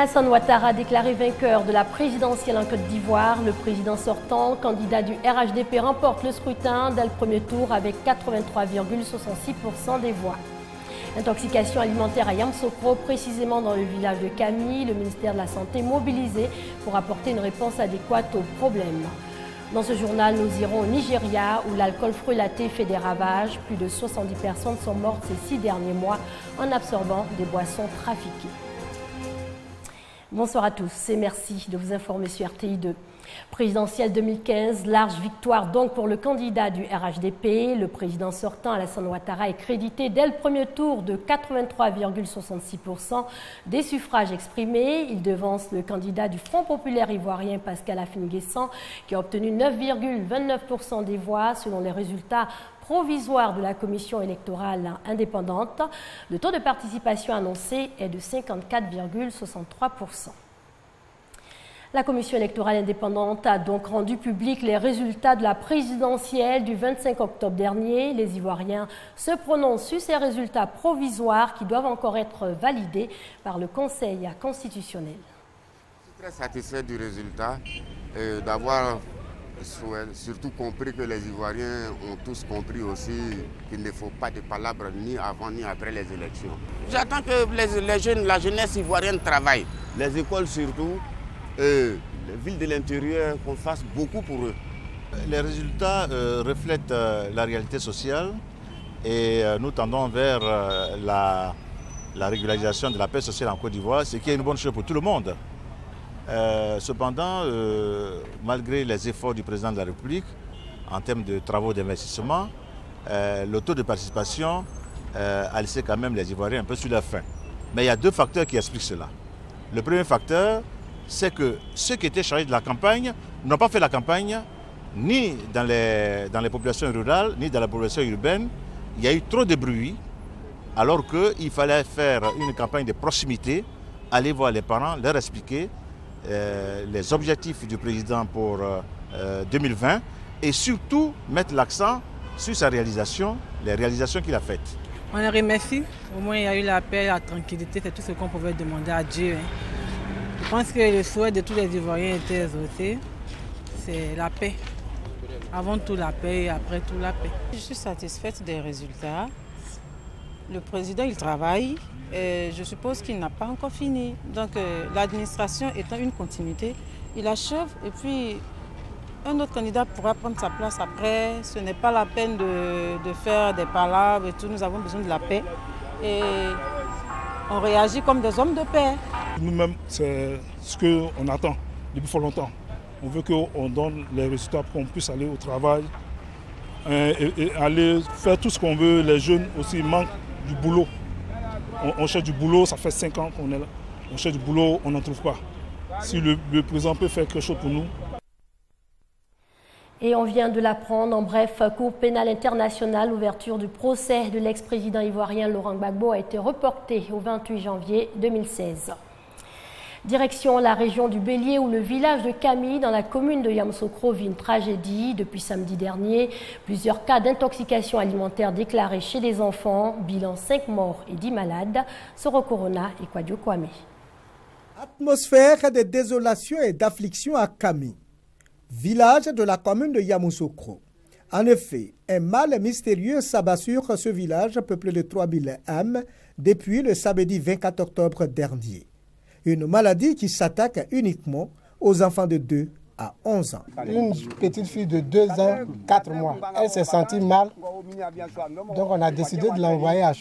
Alassane Ouattara a déclaré vainqueur de la présidentielle en Côte d'Ivoire. Le président sortant, candidat du RHDP, remporte le scrutin dès le premier tour avec 83,66% des voix. Intoxication alimentaire à Yamoussoukro, précisément dans le village de Kami, le ministère de la Santé mobilisé pour apporter une réponse adéquate au problème. Dans ce journal, nous irons au Nigeria où l'alcool frelaté fait des ravages. Plus de 70 personnes sont mortes ces 6 derniers mois en absorbant des boissons trafiquées. Bonsoir à tous et merci de vous informer sur RTI2. Présidentielle 2015, large victoire donc pour le candidat du RHDP. Le président sortant, Alassane Ouattara, est crédité dès le premier tour de 83,66% des suffrages exprimés. Il devance le candidat du Front populaire ivoirien, Pascal Affi-N'Guessan, qui a obtenu 9,29% des voix selon les résultats provisoire de la commission électorale indépendante. Le taux de participation annoncé est de 54,63%. La commission électorale indépendante a donc rendu public les résultats de la présidentielle du 25 octobre dernier. Les Ivoiriens se prononcent sur ces résultats provisoires qui doivent encore être validés par le Conseil constitutionnel. Je suis très satisfait du résultat d'avoir surtout compris que les Ivoiriens ont tous compris aussi qu'il ne faut pas de palabres ni avant ni après les élections. J'attends que les jeunes, la jeunesse ivoirienne travaille, les écoles surtout, les villes de l'intérieur, qu'on fasse beaucoup pour eux. Les résultats reflètent la réalité sociale et nous tendons vers la régularisation de la paix sociale en Côte d'Ivoire, ce qui est une bonne chose pour tout le monde. Cependant, malgré les efforts du président de la République en termes de travaux d'investissement, le taux de participation a laissé quand même les Ivoiriens un peu sur la faim. Mais il y a deux facteurs qui expliquent cela. Le premier facteur, c'est que ceux qui étaient chargés de la campagne n'ont pas fait la campagne ni dans les populations rurales, ni dans la population urbaine. Il y a eu trop de bruit, alors qu'il fallait faire une campagne de proximité, aller voir les parents, leur expliquer les objectifs du président pour 2020 et surtout mettre l'accent sur sa réalisation, les réalisations qu'il a faites. On le remercie. Au moins il y a eu la paix, la tranquillité, c'est tout ce qu'on pouvait demander à Dieu. Je pense que le souhait de tous les Ivoiriens était exaucé, c'est la paix. Avant tout la paix et après tout la paix. Je suis satisfaite des résultats. Le président, il travaille. Et je suppose qu'il n'a pas encore fini. Donc l'administration étant une continuité, il achève et puis un autre candidat pourra prendre sa place après. Ce n'est pas la peine de faire des palabres et tout. Nous avons besoin de la paix et on réagit comme des hommes de paix. Nous-mêmes, c'est ce qu'on attend depuis fort longtemps. On veut qu'on donne les résultats pour qu'on puisse aller au travail et aller faire tout ce qu'on veut. Les jeunes aussi manquent du boulot. On cherche du boulot, ça fait 5 ans qu'on est là. On cherche du boulot, on n'en trouve pas. Si le président peut faire quelque chose pour nous. Et on vient de l'apprendre, en bref, Cour pénale internationale, l'ouverture du procès de l'ex-président ivoirien Laurent Gbagbo a été reportée au 28 janvier 2016. Direction la région du Bélier où le village de Kami, dans la commune de Yamoussoukro, vit une tragédie. Depuis samedi dernier, plusieurs cas d'intoxication alimentaire déclarés chez les enfants. Bilan 5 morts et 10 malades. Soro Corona et Kwadio Kwame. Atmosphère de désolation et d'affliction à Kami, village de la commune de Yamoussoukro. En effet, un mal mystérieux s'abat sur ce village peuplé de 3000 âmes depuis le samedi 24 octobre dernier. Une maladie qui s'attaque uniquement aux enfants de 2 à 11 ans. Une petite fille de 2 ans, 4 mois, elle s'est sentie mal. Donc on a décidé de l'envoyer à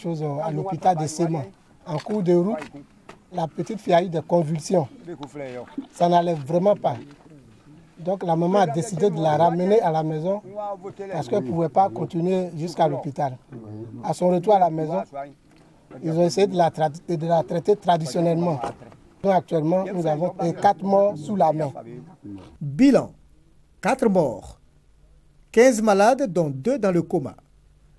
l'hôpital de Séman. En cours de route, la petite fille a eu des convulsions. Ça n'allait vraiment pas. Donc la maman a décidé de la ramener à la maison parce qu'elle ne pouvait pas continuer jusqu'à l'hôpital. À son retour à la maison, ils ont essayé de la traiter traditionnellement. Actuellement, nous avons 4 morts sous la main. Bilan, 4 morts, 15 malades dont 2 dans le coma.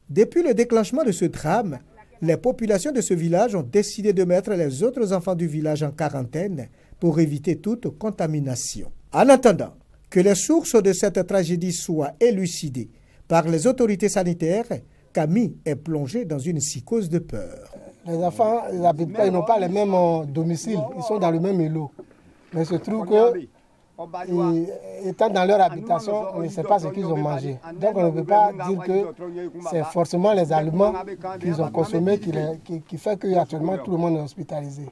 Depuis le déclenchement de ce drame, les populations de ce village ont décidé de mettre les autres enfants du village en quarantaine pour éviter toute contamination. En attendant que les sources de cette tragédie soient élucidées par les autorités sanitaires, Kami est plongé dans une psychose de peur. Les enfants, ils n'ont pas les mêmes domiciles, ils sont dans le même îlot. Mais il se trouve que, étant dans leur habitation, on ne sait pas ce qu'ils ont mangé. Donc on ne peut pas dire que c'est forcément les aliments qu'ils ont consommés qui fait qu'actuellement tout le monde est hospitalisé.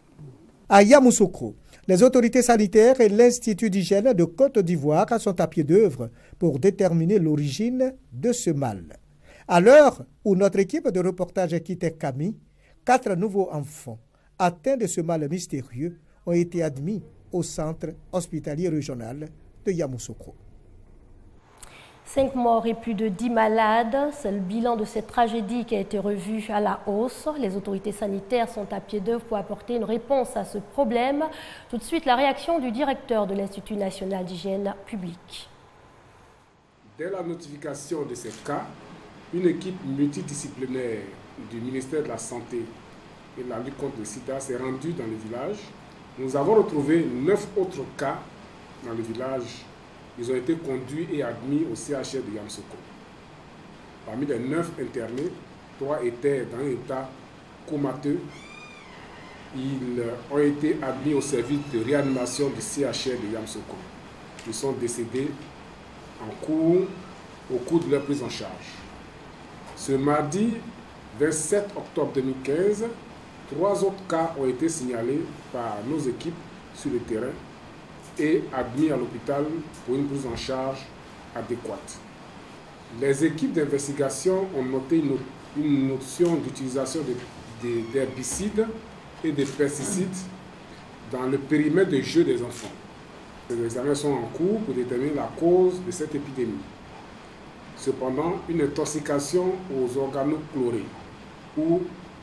À Yamoussoukro, les autorités sanitaires et l'Institut d'hygiène de Côte d'Ivoire sont à pied d'œuvre pour déterminer l'origine de ce mal. À l'heure où notre équipe de reportage quittait Kami, 4 nouveaux enfants atteints de ce mal mystérieux ont été admis au centre hospitalier régional de Yamoussoukro. 5 morts et plus de 10 malades, c'est le bilan de cette tragédie qui a été revu à la hausse. Les autorités sanitaires sont à pied d'œuvre pour apporter une réponse à ce problème. Tout de suite, la réaction du directeur de l'Institut national d'hygiène publique. Dès la notification de ces cas, une équipe multidisciplinaire du ministère de la Santé et de la lutte contre le sida s'est rendue dans le village. Nous avons retrouvé 9 autres cas dans le village. Ils ont été conduits et admis au CHR de Yamoussoukro. Parmi les 9 internés, 3 étaient dans un état comateux. Ils ont été admis au service de réanimation du CHR de Yamoussoukro. Ils sont décédés au cours de leur prise en charge. Ce mardi 27 octobre 2015, 3 autres cas ont été signalés par nos équipes sur le terrain et admis à l'hôpital pour une prise en charge adéquate. Les équipes d'investigation ont noté une notion d'utilisation d'herbicides et de pesticides dans le périmètre de jeu des enfants. Les examens sont en cours pour déterminer la cause de cette épidémie. Cependant, une intoxication aux organochlorés ou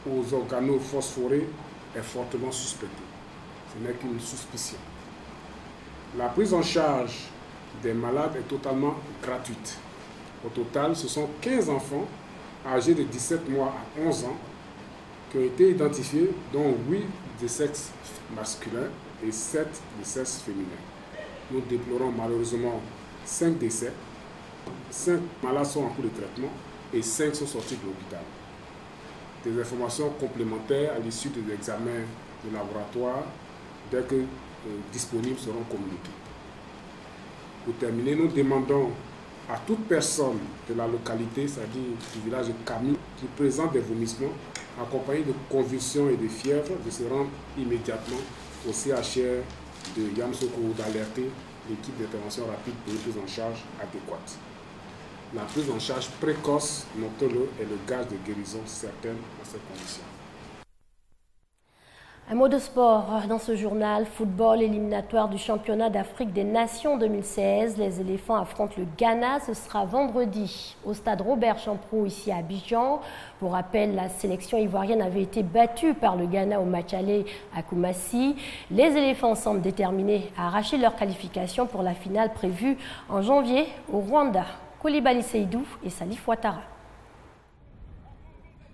aux organophosphorés est fortement suspectée. Ce n'est qu'une suspicion. La prise en charge des malades est totalement gratuite. Au total, ce sont 15 enfants âgés de 17 mois à 11 ans qui ont été identifiés, dont 8 de sexe masculin et 7 de sexe féminin. Nous déplorons malheureusement 5 décès. 5 malades sont en cours de traitement et 5 sont sortis de l'hôpital. Des informations complémentaires à l'issue des examens de laboratoire, dès que disponibles, seront communiquées. Pour terminer, nous demandons à toute personne de la localité, c'est-à-dire du village de Kami, qui présente des vomissements accompagnés de convulsions et de fièvre, de se rendre immédiatement au CHR de Yamoussoukro ou d'alerter l'équipe d'intervention rapide pour une prise en charge adéquate. La prise en charge précoce, notons-le, est le gage de guérison certaine dans ces conditions. Un mot de sport dans ce journal. Football éliminatoire du championnat d'Afrique des Nations 2016. Les éléphants affrontent le Ghana. Ce sera vendredi au stade Robert Champrou ici à Abidjan. Pour rappel, la sélection ivoirienne avait été battue par le Ghana au match aller à Koumassi. Les éléphants semblent déterminés à arracher leur qualification pour la finale prévue en janvier au Rwanda. Koulibaly Seydou et Salif Ouattara.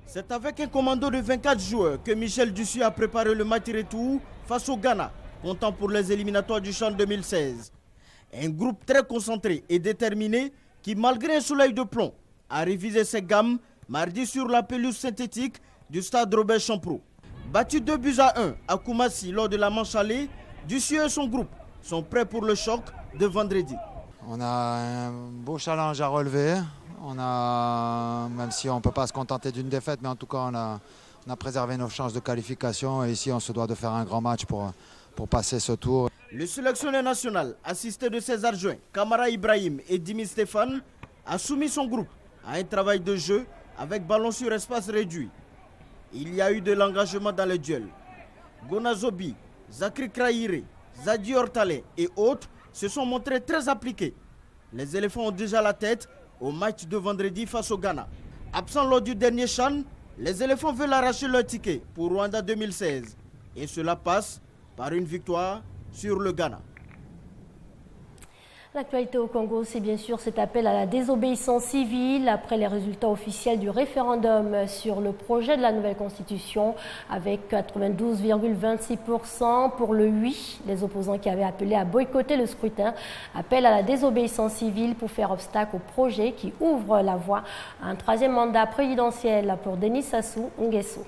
C'est avec un commando de 24 joueurs que Michel Dussu a préparé le match retour face au Ghana, comptant pour les éliminatoires du CHAN 2016. Un groupe très concentré et déterminé qui, malgré un soleil de plomb, a révisé ses gammes mardi sur la pelouse synthétique du stade Robert Champrou. Battu 2-1 à Koumassi lors de la manche aller, Dussu et son groupe sont prêts pour le choc de vendredi. On a un beau challenge à relever. Même si on ne peut pas se contenter d'une défaite, mais en tout cas on a préservé nos chances de qualification et ici on se doit de faire un grand match pour passer ce tour. Le sélectionneur national, assisté de ses adjoints, Kamara Ibrahim et Dimi Stéphane, a soumis son groupe à un travail de jeu avec ballon sur espace réduit. Il y a eu de l'engagement dans les duels. Gonazobi, Zakri Kraïre, Zadi Hortalé et autres se sont montrés très appliqués. Les éléphants ont déjà la tête au match de vendredi face au Ghana. Absent lors du dernier CHAN, les éléphants veulent arracher leur ticket pour Rwanda 2016. Et cela passe par une victoire sur le Ghana. L'actualité au Congo, c'est bien sûr cet appel à la désobéissance civile après les résultats officiels du référendum sur le projet de la nouvelle constitution avec 92,26% pour le oui. Les opposants qui avaient appelé à boycotter le scrutin appellent à la désobéissance civile pour faire obstacle au projet qui ouvre la voie à un troisième mandat présidentiel pour Denis Sassou Nguesso.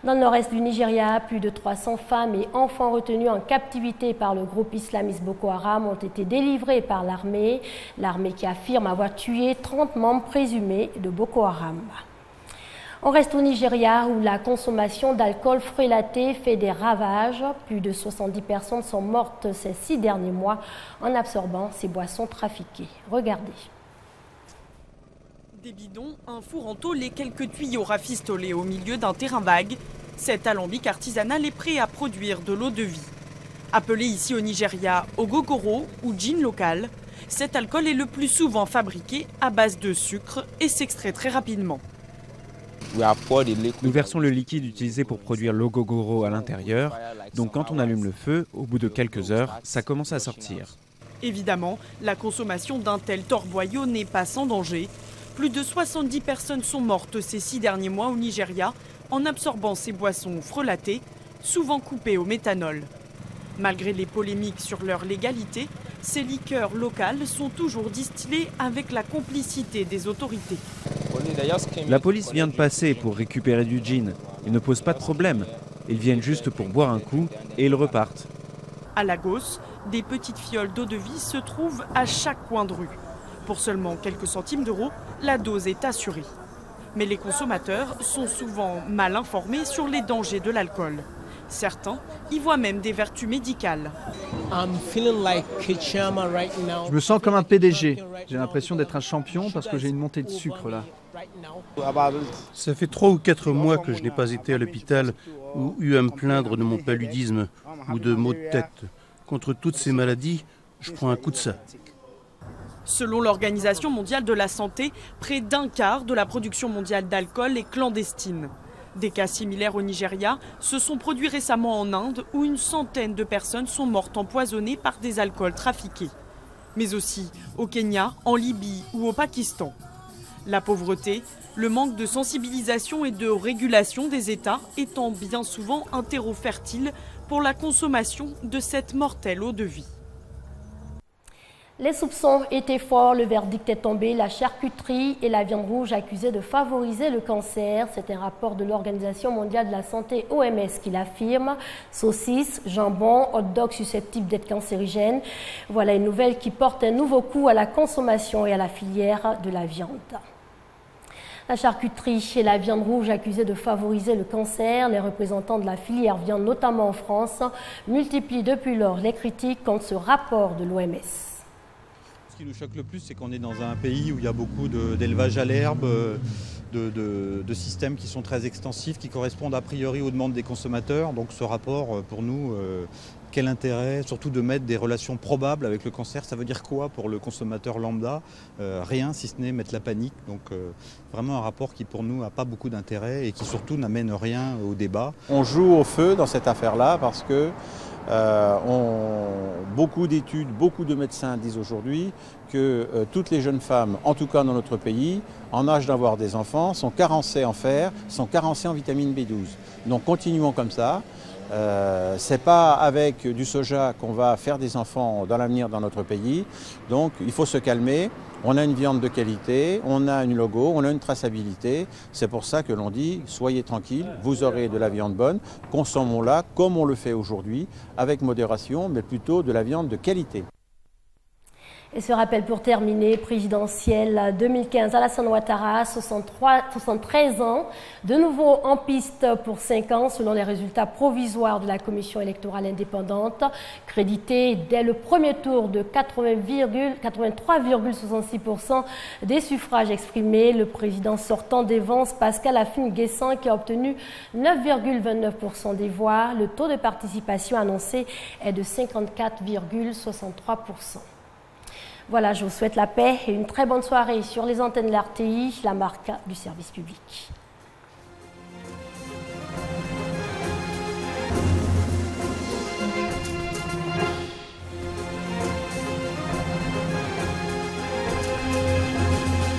Dans le nord-est du Nigeria, plus de 300 femmes et enfants retenus en captivité par le groupe islamiste Boko Haram ont été délivrés par l'armée. L'armée qui affirme avoir tué 30 membres présumés de Boko Haram. On reste au Nigeria où la consommation d'alcool frelaté fait des ravages. Plus de 70 personnes sont mortes ces 6 derniers mois en absorbant ces boissons trafiquées. Regardez. Des bidons, un four en tôle et quelques tuyaux rafistolés au milieu d'un terrain vague. Cet alambic artisanal est prêt à produire de l'eau de vie. Appelé ici au Nigeria ogogoro ou gin local, cet alcool est le plus souvent fabriqué à base de sucre et s'extrait très rapidement. Nous versons le liquide utilisé pour produire l'ogogoro à l'intérieur, donc quand on allume le feu, au bout de quelques heures, ça commence à sortir. Évidemment, la consommation d'un tel torboyau n'est pas sans danger. Plus de 70 personnes sont mortes ces 6 derniers mois au Nigeria en absorbant ces boissons frelatées, souvent coupées au méthanol. Malgré les polémiques sur leur légalité, ces liqueurs locales sont toujours distillées avec la complicité des autorités. La police vient de passer pour récupérer du gin. Ils ne posent pas de problème. Ils viennent juste pour boire un coup et ils repartent. À Lagos, des petites fioles d'eau de vie se trouvent à chaque coin de rue. Pour seulement quelques centimes d'euros, la dose est assurée. Mais les consommateurs sont souvent mal informés sur les dangers de l'alcool. Certains y voient même des vertus médicales. Je me sens comme un PDG. J'ai l'impression d'être un champion parce que j'ai une montée de sucre là. Ça fait 3 ou 4 mois que je n'ai pas été à l'hôpital ou eu à me plaindre de mon paludisme ou de maux de tête. Contre toutes ces maladies, je prends un coup de ça. Selon l'Organisation mondiale de la santé, près d'un quart de la production mondiale d'alcool est clandestine. Des cas similaires au Nigeria se sont produits récemment en Inde où une centaine de personnes sont mortes empoisonnées par des alcools trafiqués. Mais aussi au Kenya, en Libye ou au Pakistan. La pauvreté, le manque de sensibilisation et de régulation des États étant bien souvent un terreau fertile pour la consommation de cette mortelle eau de vie. Les soupçons étaient forts, le verdict est tombé. La charcuterie et la viande rouge accusées de favoriser le cancer. C'est un rapport de l'Organisation mondiale de la santé OMS qui l'affirme. Saucisses, jambon, hot dogs susceptibles d'être cancérigènes. Voilà une nouvelle qui porte un nouveau coup à la consommation et à la filière de la viande. La charcuterie et la viande rouge accusées de favoriser le cancer, les représentants de la filière viande, notamment en France, multiplient depuis lors les critiques contre ce rapport de l'OMS. Ce qui nous choque le plus, c'est qu'on est dans un pays où il y a beaucoup d'élevage à l'herbe, de systèmes qui sont très extensifs, qui correspondent a priori aux demandes des consommateurs. Donc ce rapport, pour nous, quel intérêt, surtout de mettre des relations probables avec le cancer, ça veut dire quoi pour le consommateur lambda? Rien, si ce n'est mettre la panique. Donc vraiment un rapport qui pour nous n'a pas beaucoup d'intérêt et qui surtout n'amène rien au débat. On joue au feu dans cette affaire-là parce que beaucoup d'études, beaucoup de médecins disent aujourd'hui que toutes les jeunes femmes, en tout cas dans notre pays, en âge d'avoir des enfants, sont carencées en fer, sont carencées en vitamine B12. Donc continuons comme ça. C'est pas avec du soja qu'on va faire des enfants dans l'avenir dans notre pays. Donc il faut se calmer. On a une viande de qualité, on a une logo, on a une traçabilité. C'est pour ça que l'on dit, soyez tranquilles, vous aurez de la viande bonne, consommons-la comme on le fait aujourd'hui, avec modération, mais plutôt de la viande de qualité. Et ce rappel pour terminer, présidentielle 2015, Alassane Ouattara, 73 ans, de nouveau en piste pour 5 ans selon les résultats provisoires de la commission électorale indépendante, crédité dès le premier tour de 83,66% des suffrages exprimés. Le président sortant dévance Pascal Afine-Guessan qui a obtenu 9,29% des voix. Le taux de participation annoncé est de 54,63%. Voilà, je vous souhaite la paix et une très bonne soirée sur les antennes de l'RTI, la marque du service public.